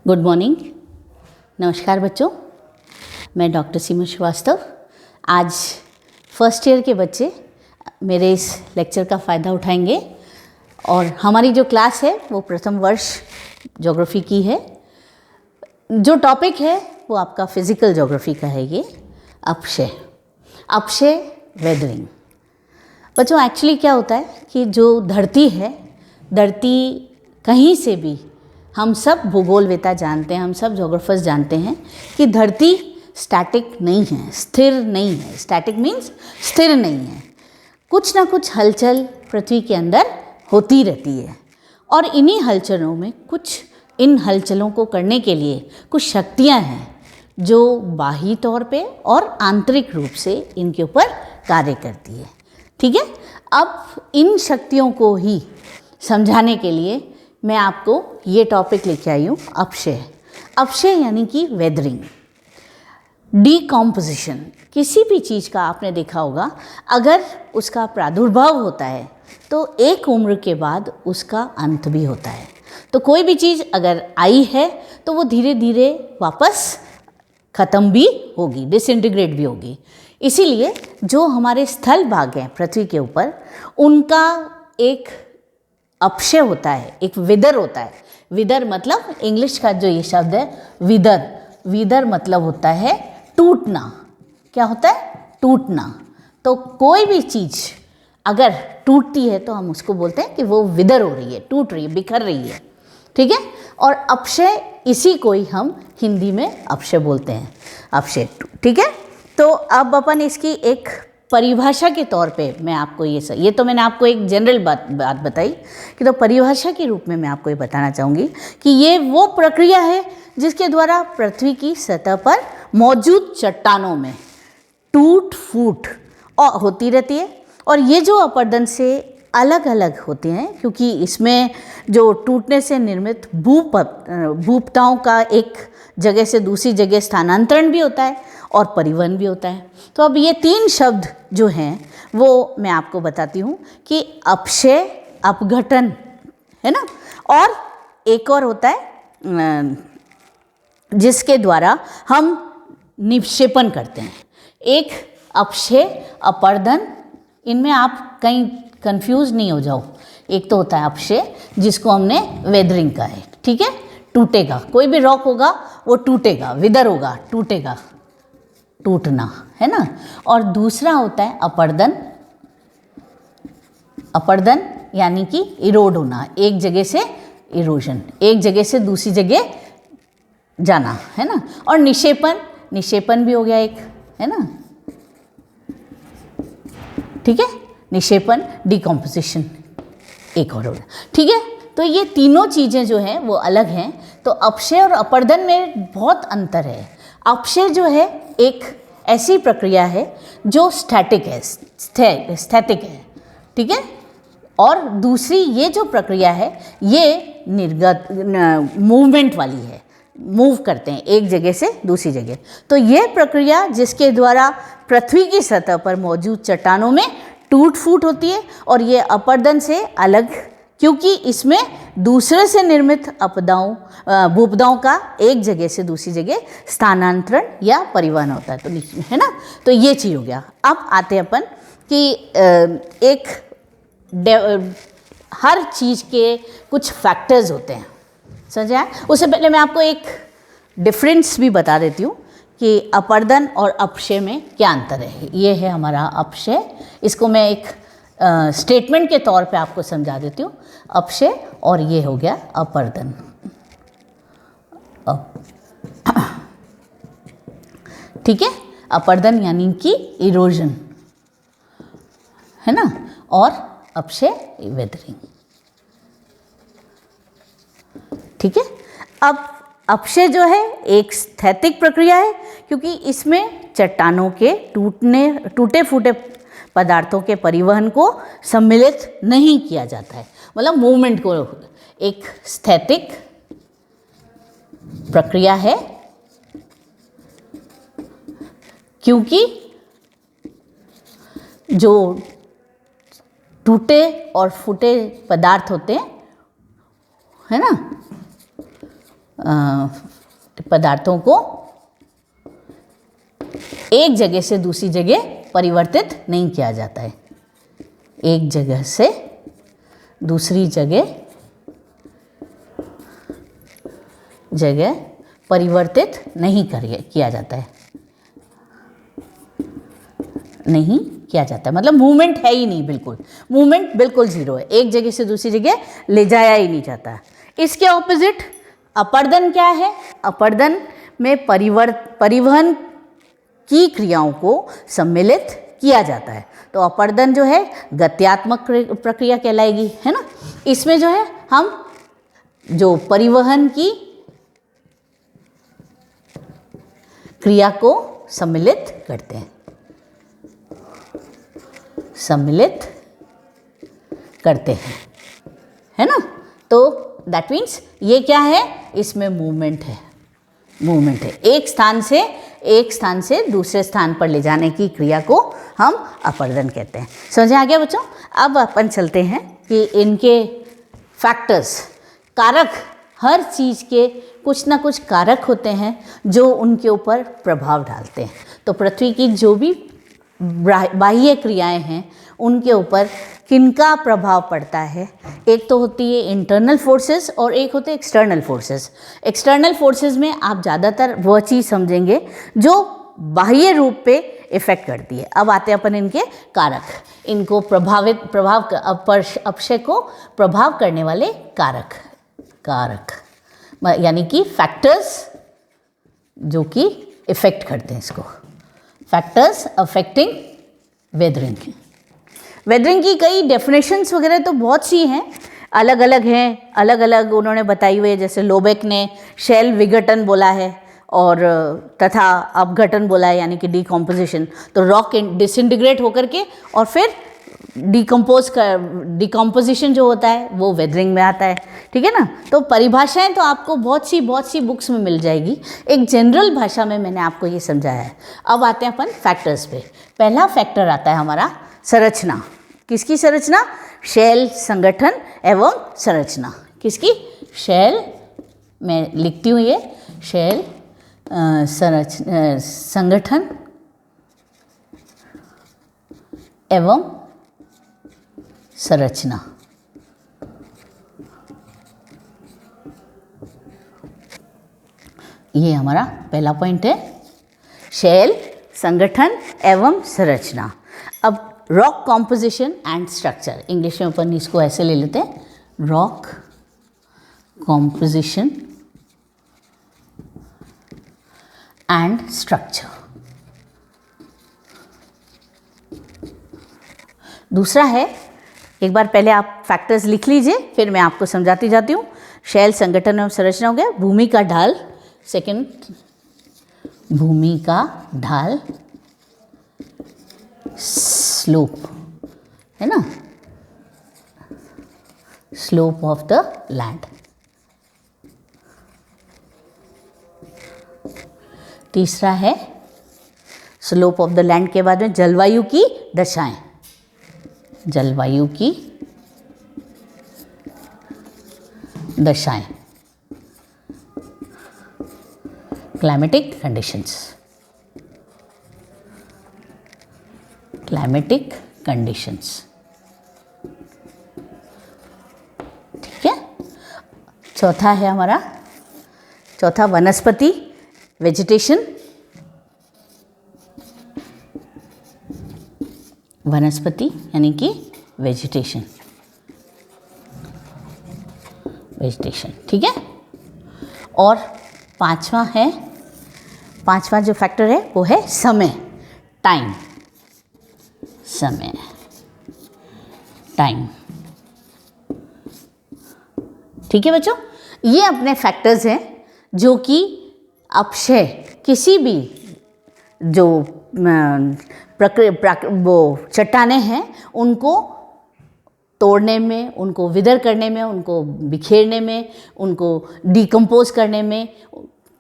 Good morning. नमस्कार बच्चों, मैं डॉक्टर सीमा श्रीवास्तव। आज फर्स्ट ईयर के बच्चे मेरे इस लेक्चर का फ़ायदा उठाएंगे और हमारी जो क्लास है वो प्रथम वर्ष ज्योग्राफी की है। जो टॉपिक है वो आपका फिज़िकल ज्योग्राफी का है। ये अपक्षय वेदरिंग। बच्चों एक्चुअली क्या होता है कि जो धरती है, धरती कहीं से भी, हम सब भूगोलवेता जानते हैं, हम सब ज्योग्राफर्स जानते हैं कि धरती स्टैटिक नहीं है, स्थिर नहीं है। स्टैटिक मीन्स स्थिर नहीं है। कुछ ना कुछ हलचल पृथ्वी के अंदर होती रहती है और इन्हीं हलचलों में इन हलचलों को करने के लिए कुछ शक्तियां हैं जो बाह्य तौर पे और आंतरिक रूप से इनके ऊपर कार्य करती है। ठीक है, अब इन शक्तियों को ही समझाने के लिए मैं आपको ये टॉपिक लेके आई हूँ, अपक्षय यानी कि वेदरिंग, डीकॉम्पोजिशन। किसी भी चीज़ का आपने देखा होगा, अगर उसका प्रादुर्भाव होता है तो एक उम्र के बाद उसका अंत भी होता है। तो कोई भी चीज़ अगर आई है तो वो धीरे धीरे वापस ख़त्म भी होगी, डिसइंटीग्रेट भी होगी। इसीलिए जो हमारे स्थल भाग हैं पृथ्वी के ऊपर, उनका एक अपक्षय होता है, एक विदर होता है। विदर मतलब इंग्लिश का जो ये शब्द है विदर मतलब होता है टूटना। क्या होता है? टूटना। तो कोई भी चीज़ अगर टूटती है तो हम उसको बोलते हैं कि वो विदर हो रही है, टूट रही है, बिखर रही है। ठीक है, और अपक्षय इसी को ही हम हिंदी में अपक्षय बोलते हैं, अपक्षय। ठीक है, तो अब अपन इसकी एक परिभाषा के तौर पे मैं आपको ये तो मैंने आपको एक जनरल बात बताई कि तो परिभाषा के रूप में मैं आपको ये बताना चाहूँगी कि ये वो प्रक्रिया है जिसके द्वारा पृथ्वी की सतह पर मौजूद चट्टानों में टूट फूट होती रहती है। और ये जो अपर्दन से अलग अलग होते हैं, क्योंकि इसमें जो टूटने से निर्मित भूपताओं का एक जगह से दूसरी जगह स्थानांतरण भी होता है और परिवहन भी होता है। तो अब ये तीन शब्द जो हैं वो मैं आपको बताती हूँ कि अपक्षय, अपघटन, है ना, और एक और होता है जिसके द्वारा हम निक्षेपण करते हैं। एक अपक्षय, अपर्दन, इनमें आप कहीं कंफ्यूज नहीं हो जाओ। एक तो होता है अपक्षय जिसको हमने वेदरिंग का है। ठीक है, टूटेगा, कोई भी रॉक होगा वो टूटेगा, विदर होगा, टूटेगा, टूटना, है ना। और दूसरा होता है अपर्दन। अपर्दन यानी कि इरोड होना, एक जगह से इरोजन, एक जगह से दूसरी जगह जाना, है ना। और निक्षेपण भी हो गया एक, है ना। ठीक है, निक्षेपण, डिकम्पोजिशन एक और हो गया। ठीक है, तो ये तीनों चीज़ें जो हैं वो अलग हैं। तो अपक्षय और अपर्दन में बहुत अंतर है। अपक्षय जो है एक ऐसी प्रक्रिया है जो स्टैटिक है, स्थैतिक है। ठीक है, और दूसरी ये जो प्रक्रिया है ये निर्गत मूवमेंट वाली है, मूव करते हैं एक जगह से दूसरी जगह। तो ये प्रक्रिया जिसके द्वारा पृथ्वी की सतह पर मौजूद चट्टानों में टूट फूट होती है, और ये अपर्दन से अलग, क्योंकि इसमें दूसरे से निर्मित भूपदाओं का एक जगह से दूसरी जगह स्थानांतरण या परिवहन होता है। तो है ना, तो ये चीज़ हो गया। अब आते हैं अपन कि हर चीज़ के कुछ फैक्टर्स होते हैं, समझे। उससे पहले मैं आपको एक डिफरेंस भी बता देती हूँ कि अपर्दन और अपक्षय में क्या अंतर है। ये है हमारा अपक्षय, इसको मैं एक स्टेटमेंट के तौर पे आपको समझा देती हूँ, अपक्षय, और ये हो गया अपर्दन। ठीक है, अपर्दन यानी कि इरोजन, है ना, और अपक्षय वेदरिंग। ठीक है, अब अपक्षय जो है एक स्थैतिक प्रक्रिया है, क्योंकि इसमें चट्टानों के टूटे फूटे पदार्थों के परिवहन को सम्मिलित नहीं किया जाता है, मतलब मूवमेंट को। एक स्थैतिक प्रक्रिया है क्योंकि जो टूटे और फूटे पदार्थ होते हैं, है ना, पदार्थों को एक जगह से दूसरी जगह परिवर्तित नहीं किया जाता है। एक जगह से दूसरी जगह परिवर्तित नहीं किया जाता है, नहीं किया जाता है, मतलब मूवमेंट है ही नहीं, बिल्कुल मूवमेंट बिल्कुल जीरो है, एक जगह से दूसरी जगह ले जाया ही नहीं जाता। इसके ऑपोजिट अपर्दन क्या है? अपर्दन में परिवहन की क्रियाओं को सम्मिलित किया जाता है। तो अपर्दन जो है गत्यात्मक प्रक्रिया कहलाएगी, है ना। इसमें जो है हम जो परिवहन की क्रिया को सम्मिलित करते हैं, सम्मिलित करते हैं, है ना। तो दैट मीन्स ये क्या है? इसमें मूवमेंट है, मूवमेंट है। एक स्थान से दूसरे स्थान पर ले जाने की क्रिया को हम अपर्दन कहते हैं। समझ आ गया बच्चों? अब अपन चलते हैं कि इनके फैक्टर्स, कारक, हर चीज़ के कुछ ना कुछ कारक होते हैं जो उनके ऊपर प्रभाव डालते हैं। तो पृथ्वी की जो भी बाह्य क्रियाएं हैं उनके ऊपर किनका प्रभाव पड़ता है? एक तो होती है इंटरनल फोर्सेस और एक होते हैं एक्सटर्नल फोर्सेस। एक्सटर्नल फोर्सेस में आप ज़्यादातर वह चीज़ समझेंगे जो बाह्य रूप पे इफ़ेक्ट करती है। अब आते हैं अपन इनके कारक, इनको अपशय को प्रभाव करने वाले कारक यानी कि फैक्टर्स जो कि इफ़ेक्ट करते हैं इसको, फैक्टर्स अफेक्टिंग वेदरिंग। वेदरिंग की कई डेफिनेशंस वगैरह तो बहुत सी हैं, अलग अलग हैं, अलग अलग उन्होंने बताई हुई है। जैसे लोबेक ने शेल विघटन बोला है और तथा अपघटन बोला है, यानी कि डिकम्पोजिशन। तो रॉक डिसइंटीग्रेट होकर के और फिर डिकम्पोजिशन जो होता है वो वेदरिंग में आता है, ठीक है ना। तो परिभाषाएं तो आपको बहुत सी बुक्स में मिल जाएगी। एक जनरल भाषा में मैंने आपको ये समझाया है। अब आते हैं अपन फैक्टर्स पे। पहला फैक्टर आता है हमारा संरचना। किसकी संरचना? शैल, संगठन एवं संरचना। किसकी? शैल, मैं लिखती हूँ ये, शैल, संगठन एवं संरचना। ये हमारा पहला पॉइंट है, शैल, संगठन एवं संरचना। अब rock composition and structure, English में अपन इसको ऐसे ले लेते हैं, रॉक कॉम्पोजिशन एंड स्ट्रक्चर। दूसरा है, एक बार पहले आप फैक्टर्स लिख लीजिए, फिर मैं आपको समझाती जाती हूँ। शैल, संगठन एवं संरचना हो गया। भूमि का ढाल, सेकंड, भूमि का ढाल, स्लोप, है ना, स्लोप ऑफ द लैंड। तीसरा है स्लोप ऑफ द लैंड के बाद में जलवायु की दशाएं, जलवायु की दशाएं, क्लाइमेटिक कंडीशंस, क्लाइमेटिक कंडीशंस, ठीक है। चौथा है हमारा, चौथा वनस्पति, वेजिटेशन, वनस्पति यानी कि वेजिटेशन, वेजिटेशन, ठीक है। और पांचवा है, पांचवा जो फैक्टर है वो है समय, टाइम, समय, टाइम, ठीक है बच्चों। ये अपने फैक्टर्स हैं जो कि अपक्षय, किसी भी जो वो चट्टानें हैं उनको तोड़ने में, उनको विदर करने में, उनको बिखेरने में, उनको डिकम्पोज करने में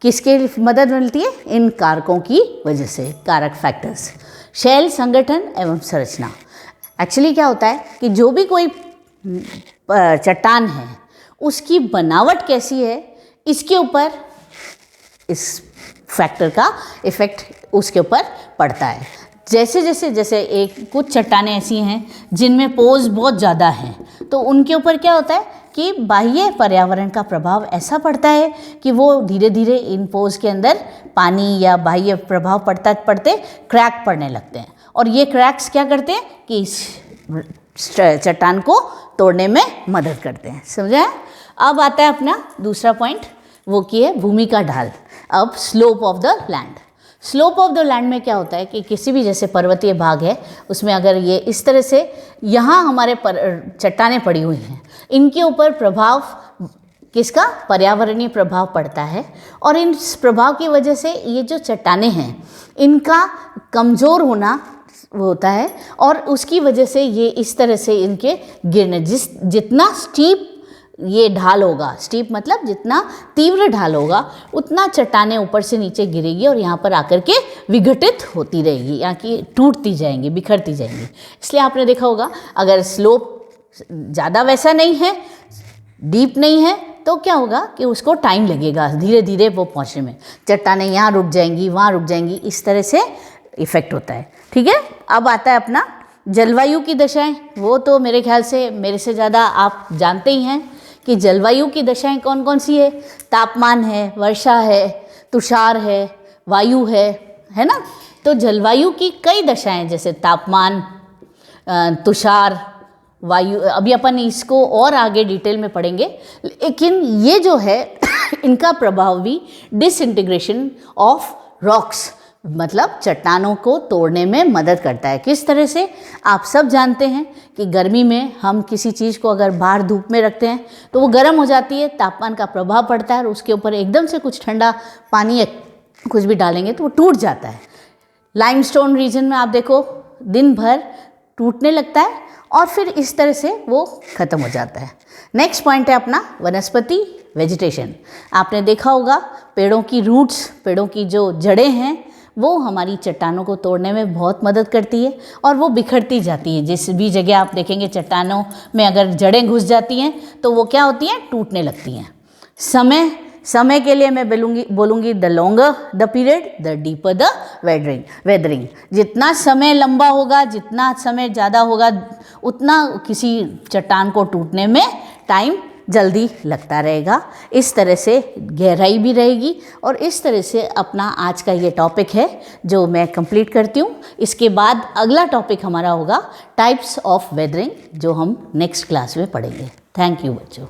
किसके मदद मिलती है? इन कारकों की वजह से, कारक फैक्टर्स। शैल, संगठन एवं संरचना। एक्चुअली क्या होता है कि जो भी कोई चट्टान है उसकी बनावट कैसी है, इसके ऊपर इस फैक्टर का इफ़ेक्ट उसके ऊपर पड़ता है। जैसे एक कुछ चट्टानें ऐसी हैं जिनमें पोज बहुत ज़्यादा हैं, तो उनके ऊपर क्या होता है कि बाह्य पर्यावरण का प्रभाव ऐसा पड़ता है कि वो धीरे धीरे इन पोज के अंदर पानी या बाह्य प्रभाव पड़ते क्रैक पड़ने लगते हैं, और ये क्रैक्स क्या करते हैं कि इस चट्टान को तोड़ने में मदद करते हैं। समझा है? अब आता है अपना दूसरा पॉइंट, वो की है भूमि का ढाल। अब slope of the land. Slope of the land में क्या होता है कि किसी भी जैसे पर्वतीय भाग है उसमें अगर ये इस तरह से यहाँ हमारे चट्टानें पड़ी हुई हैं, इनके ऊपर प्रभाव किसका? पर्यावरणीय प्रभाव पड़ता है, और इन प्रभाव की वजह से ये जो चट्टानें हैं इनका कमज़ोर होना होता है, और उसकी वजह से ये इस तरह से इनके गिरने, जितना स्टीप ये ढाल होगा, स्टीप मतलब जितना तीव्र ढाल होगा, उतना चट्टानें ऊपर से नीचे गिरेगी और यहाँ पर आकर के विघटित होती रहेगी, यहाँ की टूटती जाएंगी, बिखरती जाएंगी। इसलिए आपने देखा होगा अगर स्लोप ज़्यादा वैसा नहीं है, डीप नहीं है, तो क्या होगा कि उसको टाइम लगेगा धीरे धीरे वो पहुँचने में। चट्टानें यहाँ रुक जाएंगी, वहाँ रुक जाएंगी, इस तरह से इफ़ेक्ट होता है। ठीक है, अब आता है अपना जलवायु की दशाएं। वो तो मेरे ख्याल से मेरे से ज़्यादा आप जानते ही हैं कि जलवायु की दशाएं कौन कौन सी है। तापमान है, वर्षा है, तुषार है, वायु है ना। तो जलवायु की कई दशाएं, जैसे तापमान, तुषार, वायु, अभी अपन इसको और आगे डिटेल में पढ़ेंगे, लेकिन ये जो है इनका प्रभाव भी डिसइंटीग्रेशन ऑफ रॉक्स मतलब चट्टानों को तोड़ने में मदद करता है। किस तरह से? आप सब जानते हैं कि गर्मी में हम किसी चीज़ को अगर बाहर धूप में रखते हैं तो वो गर्म हो जाती है, तापमान का प्रभाव पड़ता है, और उसके ऊपर एकदम से कुछ ठंडा पानी या कुछ भी डालेंगे तो वो टूट जाता है। लाइमस्टोन रीजन में आप देखो दिन भर टूटने लगता है और फिर इस तरह से वो ख़त्म हो जाता है। नेक्स्ट पॉइंट है अपना वनस्पति, वेजिटेशन। आपने देखा होगा पेड़ों की रूट्स, पेड़ों की जो जड़ें हैं वो हमारी चट्टानों को तोड़ने में बहुत मदद करती है और वो बिखरती जाती है। जिस भी जगह आप देखेंगे चट्टानों में अगर जड़ें घुस जाती हैं तो वो क्या होती हैं? टूटने लगती हैं। समय के लिए मैं बोलूँगी the longer the period the deeper the weathering. जितना समय लंबा होगा, जितना समय ज़्यादा होगा, उतना किसी चट्टान को टूटने में टाइम जल्दी लगता रहेगा। इस तरह से गहराई भी रहेगी, और इस तरह से अपना आज का ये टॉपिक है जो मैं कंप्लीट करती हूँ। इसके बाद अगला टॉपिक हमारा होगा टाइप्स ऑफ वेदरिंग, जो हम नेक्स्ट क्लास में पढ़ेंगे। थैंक यू बच्चों।